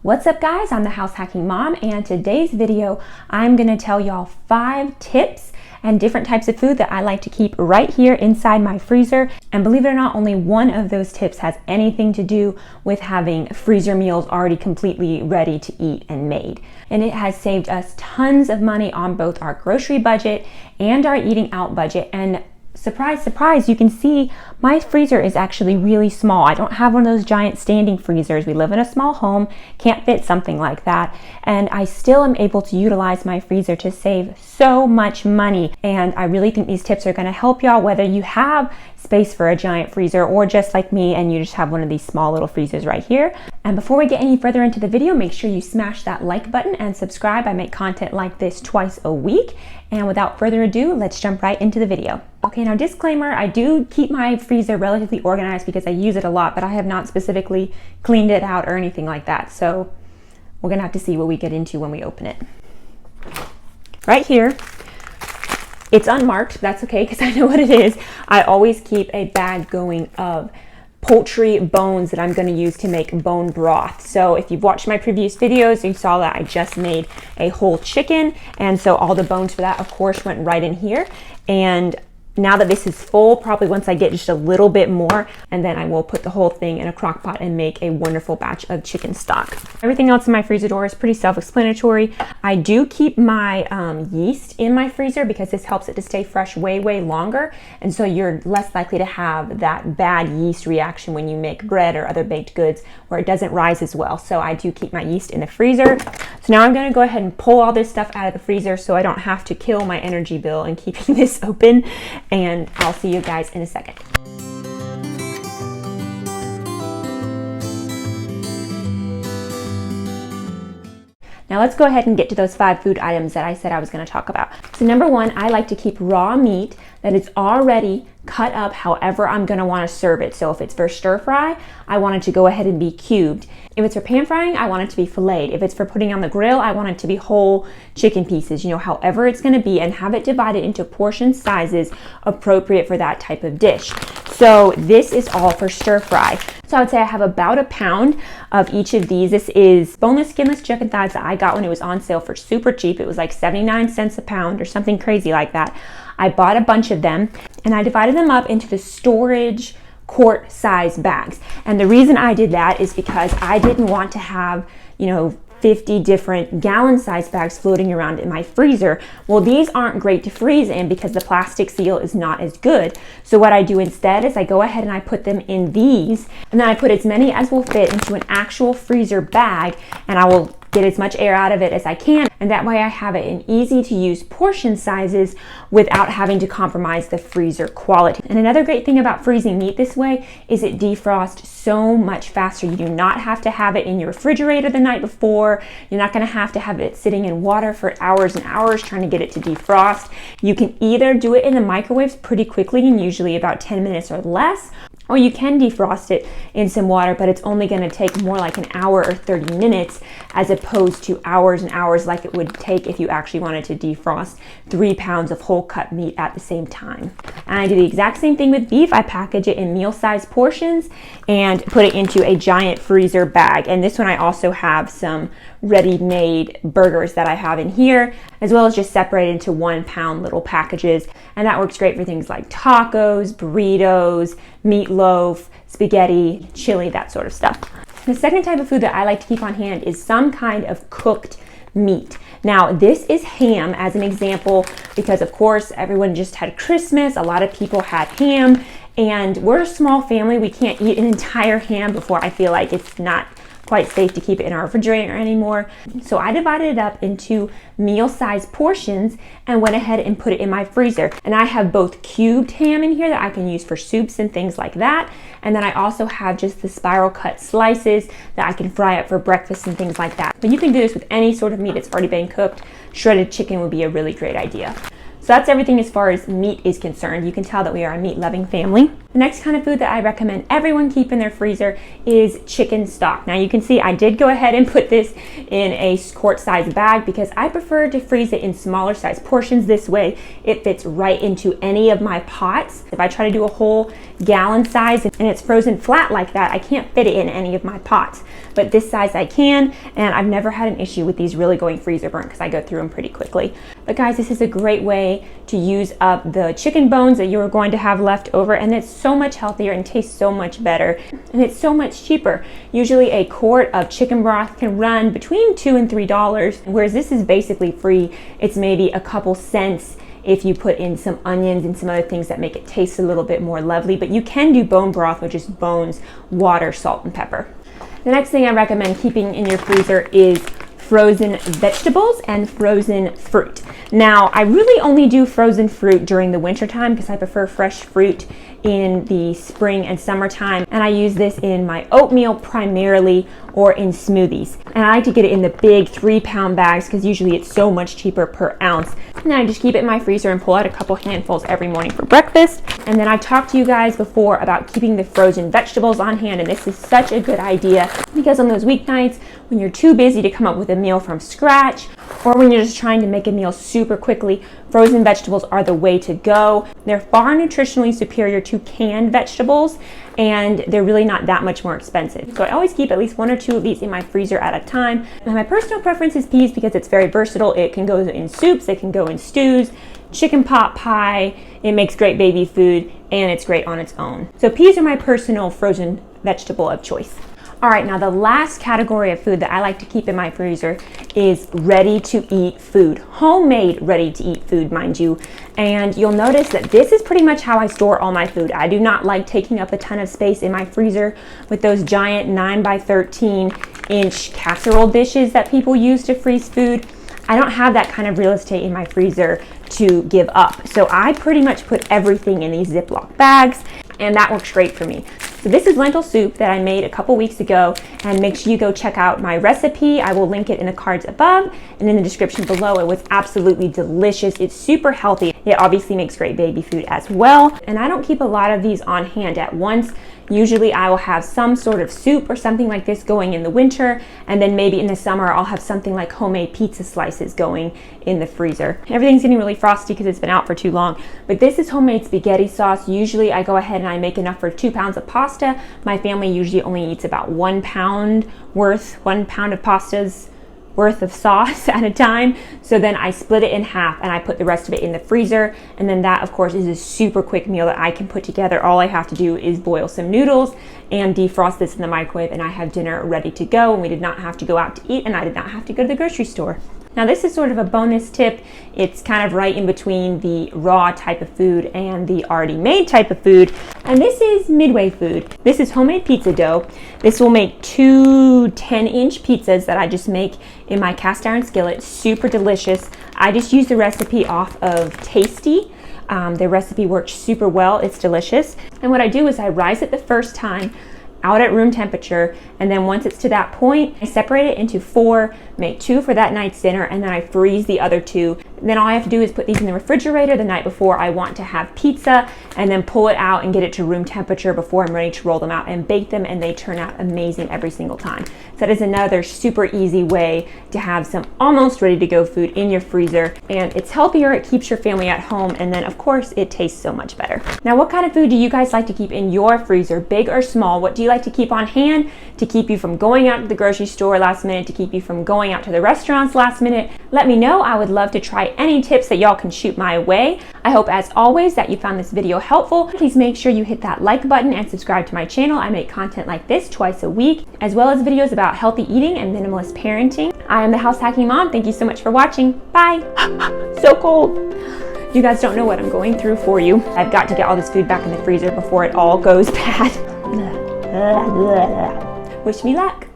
What's up guys, I'm the House Hacking Mom, and today's video I'm going to tell y'all 5 tips and different types of food that I like to keep right here inside my freezer. And believe it or not, only one of those tips has anything to do with having freezer meals already completely ready to eat and made. And it has saved us tons of money on both our grocery budget and our eating out budget. And surprise, surprise, you can see my freezer is actually really small. I don't have one of those giant standing freezers. We live in a small home, can't fit something like that. And I still am able to utilize my freezer to save so much money. And I really think these tips are gonna help y'all, whether you have space for a giant freezer or just like me and you just have one of these small little freezers right here. And before we get any further into the video, make sure you smash that like button and subscribe. I make content like this twice a week. And without further ado, let's jump right into the video. Okay, now disclaimer, I do keep my freezer relatively organized because I use it a lot, but I have not specifically cleaned it out or anything like that. So we're gonna have to see what we get into when we open it. Right here, it's unmarked, that's okay, because I know what it is. I always keep a bag going of poultry bones that I'm going to use to make bone broth. So if you've watched my previous videos, you saw that I just made a whole chicken, and so all the bones for that of course went right in here. And now that this is full, probably once I get just a little bit more, and then I will put the whole thing in a crock pot and make a wonderful batch of chicken stock. Everything else in my freezer door is pretty self-explanatory. I do keep my yeast in my freezer because this helps it to stay fresh way longer, and so you're less likely to have that bad yeast reaction when you make bread or other baked goods where it doesn't rise as well. So I do keep my yeast in the freezer. So now I'm going to go ahead and pull all this stuff out of the freezer so I don't have to kill my energy bill in keeping this open. And I'll see you guys in a second. Now let's go ahead and get to those 5 food items that I said I was going to talk about. So number 1, I like to keep raw meat that is already cut up however I'm going to want to serve it. So if it's for stir fry, I want it to go ahead and be cubed. If it's for pan frying, I want it to be filleted. If it's for putting on the grill, I want it to be whole chicken pieces, however it's going to be, and have it divided into portion sizes appropriate for that type of dish. So this is all for stir fry. So I would say I have about a pound of each of these. This is boneless, skinless chicken thighs that I got when it was on sale for super cheap. It was like 79 cents a pound or something crazy like that. I bought a bunch of them and I divided them up into the storage quart size bags. And the reason I did that is because I didn't want to have, 50 different gallon size bags floating around in my freezer. Well, these aren't great to freeze in because the plastic seal is not as good. So what I do instead is I go ahead and I put them in these, and then I put as many as will fit into an actual freezer bag, and I will get as much air out of it as I can, and that way I have it in easy to use portion sizes without having to compromise the freezer quality. And another great thing about freezing meat this way is it defrosts so much faster. You do not have to have it in your refrigerator the night before. You're not going to have it sitting in water for hours and hours trying to get it to defrost. You can either do it in the microwaves pretty quickly, and usually about 10 minutes or less, or you can defrost it in some water, but it's only going to take more like an hour or 30 minutes as opposed to hours and hours like it would take if you actually wanted to defrost 3 pounds of whole cut meat at the same time. And I do the exact same thing with beef. I package it in meal-sized portions and put it into a giant freezer bag. And this one I also have some ready-made burgers that I have in here, as well as just separated into 1 pound little packages. And that works great for things like tacos, burritos, meatloaf, spaghetti, chili, that sort of stuff. The second type of food that I like to keep on hand is some kind of cooked meat. Now this is ham as an example because of course everyone just had Christmas, a lot of people had ham, and we're a small family. We can't eat an entire ham before I feel like it's not quite safe to keep it in our refrigerator anymore. So I divided it up into meal-sized portions and went ahead and put it in my freezer. And I have both cubed ham in here that I can use for soups and things like that. And then I also have just the spiral cut slices that I can fry up for breakfast and things like that. But you can do this with any sort of meat that's already been cooked. Shredded chicken would be a really great idea. So that's everything as far as meat is concerned. You can tell that we are a meat-loving family. The next kind of food that I recommend everyone keep in their freezer is chicken stock. Now you can see I did go ahead and put this in a quart-sized bag because I prefer to freeze it in smaller size portions. This way it fits right into any of my pots. If I try to do a whole gallon size and it's frozen flat like that, I can't fit it in any of my pots. But this size I can, and I've never had an issue with these really going freezer burnt because I go through them pretty quickly. But guys, this is a great way to use up the chicken bones that you are going to have left over, and it's so much healthier and tastes so much better, and it's so much cheaper. Usually a quart of chicken broth can run between $2 and $3, whereas this is basically free. It's maybe a couple cents if you put in some onions and some other things that make it taste a little bit more lovely. But you can do bone broth, which is bones, water, salt, and pepper. The next thing I recommend keeping in your freezer is frozen vegetables and frozen fruit. Now, I really only do frozen fruit during the winter time because I prefer fresh fruit in the spring and summertime, and I use this in my oatmeal primarily or in smoothies. And I like to get it in the big 3-pound bags because usually it's so much cheaper per ounce. And then I just keep it in my freezer and pull out a couple handfuls every morning for breakfast. And then I talked to you guys before about keeping the frozen vegetables on hand, and this is such a good idea because on those weeknights when you're too busy to come up with a meal from scratch, or when you're just trying to make a meal super quickly, frozen vegetables are the way to go. They're far nutritionally superior to canned vegetables, and they're really not that much more expensive. So I always keep at least 1 or 2 of these in my freezer at a time. And my personal preference is peas because it's very versatile. It can go in soups, it can go in stews, chicken pot pie, it makes great baby food, and it's great on its own. So peas are my personal frozen vegetable of choice. All right, now the last category of food that I like to keep in my freezer is ready to eat food. Homemade ready to eat food, mind you. And you'll notice that this is pretty much how I store all my food. I do not like taking up a ton of space in my freezer with those giant 9 by 13 inch casserole dishes that people use to freeze food. I don't have that kind of real estate in my freezer to give up. So I pretty much put everything in these Ziploc bags, and that works great for me. So this is lentil soup that I made a couple weeks ago, and make sure you go check out my recipe. I will link it in the cards above and in the description below. It was absolutely delicious. It's super healthy. It obviously makes great baby food as well. And I don't keep a lot of these on hand at once. Usually I will have some sort of soup or something like this going in the winter, and then maybe in the summer I'll have something like homemade pizza slices going in the freezer. Everything's getting really frosty because it's been out for too long, but this is homemade spaghetti sauce. Usually I go ahead and I make enough for 2 pounds of pasta. My family usually only eats about 1 pound worth, 1 pound of pasta's worth of sauce at a time. So then I split it in half and I put the rest of it in the freezer. And then that, of course, is a super quick meal that I can put together. All I have to do is boil some noodles and defrost this in the microwave, and I have dinner ready to go. And we did not have to go out to eat, and I did not have to go to the grocery store. Now this is sort of a bonus tip. It's kind of right in between the raw type of food and the already made type of food. And this is midway food. This is homemade pizza dough. This will make 2 10-inch pizzas that I just make in my cast iron skillet. Super delicious. I just use the recipe off of Tasty. The recipe works super well. It's delicious. And what I do is I rise it the first time out at room temperature, and then once it's to that point, I separate it into 4, make 2 for that night's dinner, and then I freeze the other 2. Then all I have to do is put these in the refrigerator the night before I want to have pizza, and then pull it out and get it to room temperature before I'm ready to roll them out and bake them, and they turn out amazing every single time. So that is another super easy way to have some almost ready to go food in your freezer, and it's healthier, it keeps your family at home, and then of course it tastes so much better. Now, what kind of food do you guys like to keep in your freezer, big or small? What do you like to keep on hand to keep you from going out to the grocery store last minute, to keep you from going out to the restaurants last minute? Let me know. I would love to try any tips that y'all can shoot my way. I hope, as always, that you found this video helpful. Please make sure you hit that like button and subscribe to my channel. I make content like this twice a week, as well as videos about healthy eating and minimalist parenting. I am the House Hacking Mom. Thank you so much for watching. Bye. So cold. You guys don't know what I'm going through for you. I've got to get all this food back in the freezer before it all goes bad. Wish me luck.